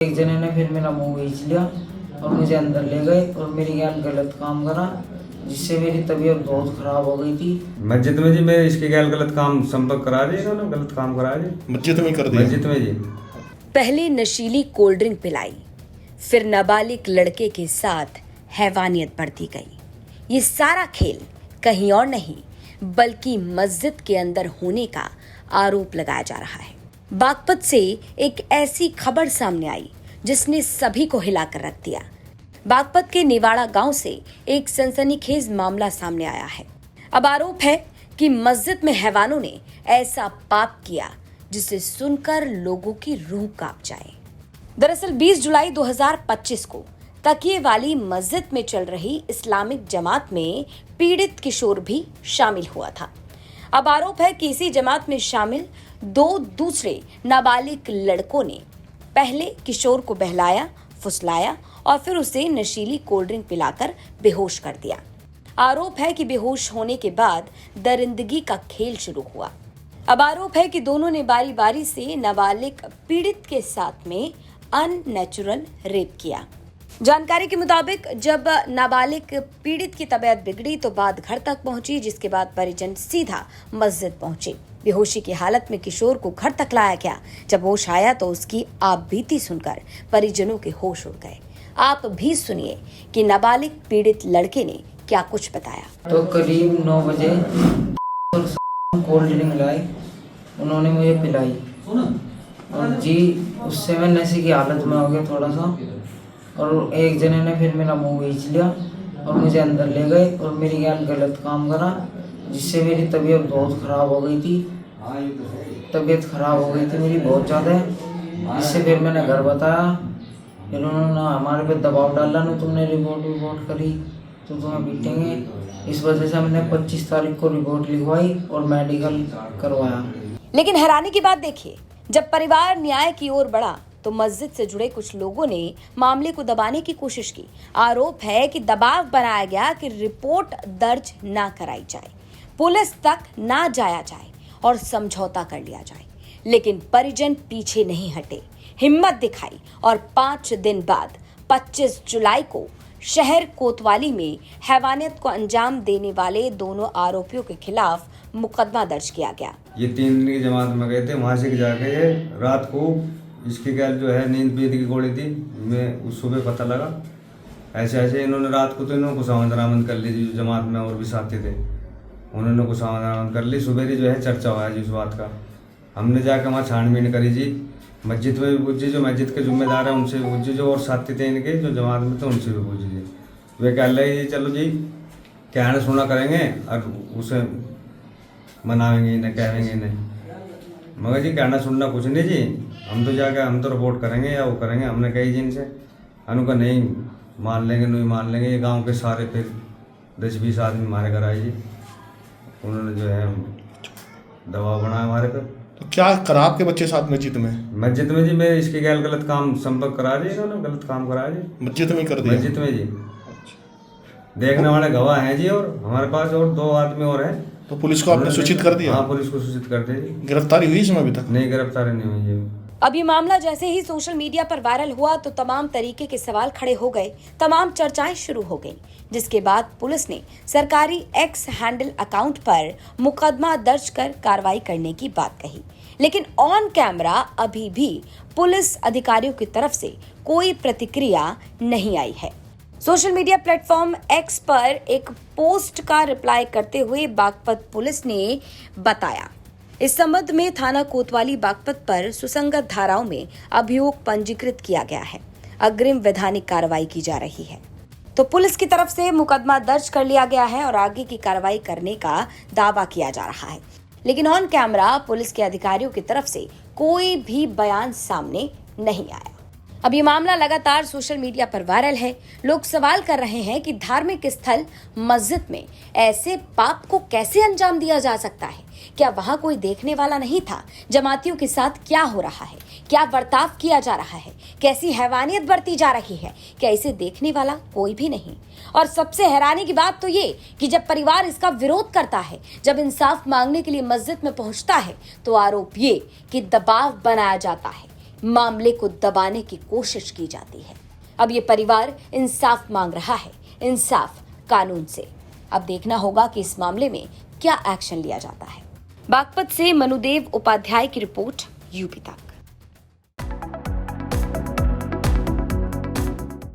एक जने ने फिर मेरा मुंह खींच लिया और मुझे अंदर ले गए और मेरी गैल गलत काम करा, जिससे मेरी तबीयत बहुत खराब हो गई थी। मस्जिद में जी मेरे इसके गैल गलत काम संपर्क करा जी, इन्होंने गलत काम करा जी मस्जिद में कर दिया। मस्जिद में जी पहले नशीली कोल्ड ड्रिंक पिलाई, फिर नाबालिग लड़के के साथ हैवानियत बढ़ती गई। ये सारा खेल कहीं और नहीं बल्कि मस्जिद के अंदर होने का आरोप लगाया जा रहा है। बागपत से एक ऐसी खबर सामने आई जिसने सभी को हिलाकर रख दिया। बागपत के निवाड़ा गांव से एक सनसनीखेज मामला सामने आया है। अब आरोप है कि मस्जिद में हैवानों ने ऐसा पाप किया जिसे सुनकर लोगों की रूह कांप जाए। दरअसल 20 जुलाई 2025 को तकिए वाली मस्जिद में चल रही इस्लामिक जमात में पीड़ित किशोर भी शामिल हुआ था। अब आरोप है कि इसी जमात में शामिल 2 दूसरे नाबालिग लड़कों ने पहले किशोर को बहलाया, फुसलाया और फिर उसे नशीली कोल्ड ड्रिंक पिलाकर बेहोश कर दिया। आरोप है कि बेहोश होने के बाद दरिंदगी का खेल शुरू हुआ। अब आरोप है कि दोनों ने बारी बारी से नाबालिग पीड़ित के साथ में अननेचुरल रेप किया। जानकारी के मुताबिक जब नाबालिग पीड़ित की तबीयत बिगड़ी तो बात घर तक पहुंची, जिसके बाद परिजन सीधा मस्जिद पहुंचे। बेहोशी की हालत में किशोर को घर तक लाया गया। जब होश आया तो उसकी आपबीती सुनकर परिजनों के होश उड़ गए। आप भी सुनिए कि नाबालिग पीड़ित लड़के ने क्या कुछ बताया। तो करीब 9 बजे कोल्ड ड्रिंक लाई, उन्होंने मुझे पिलाई और जी उससे मैं नशे की हालत में हो गया थोड़ा सा। और एक जने ने फिर मेरा मुंह खींच लिया और मुझे अंदर ले गए और मेरी गैल गलत काम करा, जिससे मेरी तबीयत बहुत ख़राब हो गई थी। तबीयत ख़राब हो गई थी मेरी बहुत ज़्यादा। इससे फिर मैंने घर बताया, फिर उन्होंने हमारे पे दबाव डाला, ना तुमने रिपोर्ट करी तो तुम्हें पीटेंगे। इस वजह से हमने 25 तारीख को रिपोर्ट लिखवाई और मेडिकल करवाया। लेकिन हैरानी की बात देखिए, जब परिवार न्याय की ओर बढ़ा तो मस्जिद से जुड़े कुछ लोगों ने मामले को दबाने की कोशिश की। आरोप है कि दबाव बनाया गया कि रिपोर्ट दर्ज ना कराई जाए, पुलिस तक ना जाया जाए और समझौता कर लिया जाए। लेकिन परिजन पीछे नहीं हटे, हिम्मत दिखाई और 5 दिन बाद 25 जुलाई को शहर कोतवाली में हैवानियत को अंजाम देने वाले दोनों आरोपियों के खिलाफ मुकदमा दर्ज किया गया। ये 3 दिन की जमात में गए थे, वहाँ से जाके ये रात को इसकी गैल जो है नींद पीत की गोली थी, मैं उस सुबह पता लगा। ऐसे इन्होंने रात को तो इन्होंने कुछ आमद कर ली, जो जमात में और भी साथी थे उन्होंने कुछ आमद कर ली। सुबह जो है चर्चा हुआ जी उस बात का। हमने जाकर वहाँ छानबीन करी जी, मस्जिद में भी पूछी, जो मस्जिद के जिम्मेदार हैं उनसे भी पूछी, जो और साथी थे इनके जो जमात में थे उनसे भी पूछी जी। वे कह रहे जी चलो जी कहना सुना करेंगे और उसे मनाएंगे इन्हें, कहेंगे इन्हें। मगर जी कहना सुनना कुछ नहीं जी, हम तो जाकर हम तो रिपोर्ट करेंगे या वो करेंगे। हमने कही जी इनसे, उनका नहीं मान लेंगे, नहीं मान लेंगे। ये गांव के सारे फिर 10-20 आदमी हमारे घर आए जी, उन्होंने जो है दबाव बनाया हमारे पे। तो क्या करा आपके बच्चे साथ मस्जिद में जी मेरे इसके गैल गलत काम संपर्क करा जी, इन्होंने गलत काम कराया जी मस्जिद में कर दिया। मस्जिद में जी देखने वाले गवाह हैं जी, और हमारे पास और 2 आदमी और हैं। तो पुलिस को आपने सूचित कर दिया? हाँ पुलिस को सूचित कर दिया जी। गिरफ्तारी हुई इसमें अभी तक? नहीं, गिरफ्तारी नहीं हुई जी। अब ये मामला जैसे ही सोशल मीडिया पर वायरल हुआ तो तमाम तरीके के सवाल खड़े हो गए, तमाम चर्चाएं शुरू हो गईं, जिसके बाद पुलिस ने सरकारी एक्स हैंडल अकाउंट पर मुकदमा दर्ज कर कार्रवाई करने की बात कही। लेकिन ऑन कैमरा अभी भी पुलिस अधिकारियों की तरफ से कोई प्रतिक्रिया नहीं आई है। सोशल मीडिया प्लेटफॉर्म एक्स पर एक पोस्ट का रिप्लाई करते हुए बागपत पुलिस ने बताया, इस संबंध में थाना कोतवाली बागपत पर सुसंगत धाराओं में अभियोग पंजीकृत किया गया है। अग्रिम वैधानिक कार्रवाई की जा रही है। तो पुलिस की तरफ से मुकदमा दर्ज कर लिया गया है और आगे की कार्रवाई करने का दावा किया जा रहा है। लेकिन ऑन कैमरा पुलिस के अधिकारियों की तरफ से कोई भी बयान सामने नहीं आया। अब ये मामला लगातार सोशल मीडिया पर वायरल है। लोग सवाल कर रहे हैं कि धार्मिक स्थल मस्जिद में ऐसे पाप को कैसे अंजाम दिया जा सकता है? क्या वहां कोई देखने वाला नहीं था? जमातियों के साथ क्या हो रहा है? क्या बर्ताव किया जा रहा है? कैसी हैवानियत बरती जा रही है? क्या इसे देखने वाला कोई भी नहीं? और सबसे हैरानी की बात तो ये कि जब परिवार इसका विरोध करता है, जब इंसाफ मांगने के लिए मस्जिद में पहुंचता है, तो आरोप ये कि दबाव बनाया जाता है, मामले को दबाने की कोशिश की जाती है। अब ये परिवार इंसाफ मांग रहा है, इंसाफ कानून से। अब देखना होगा कि इस मामले में क्या एक्शन लिया जाता है। बागपत से मनुदेव उपाध्याय की रिपोर्ट, यूपी तक।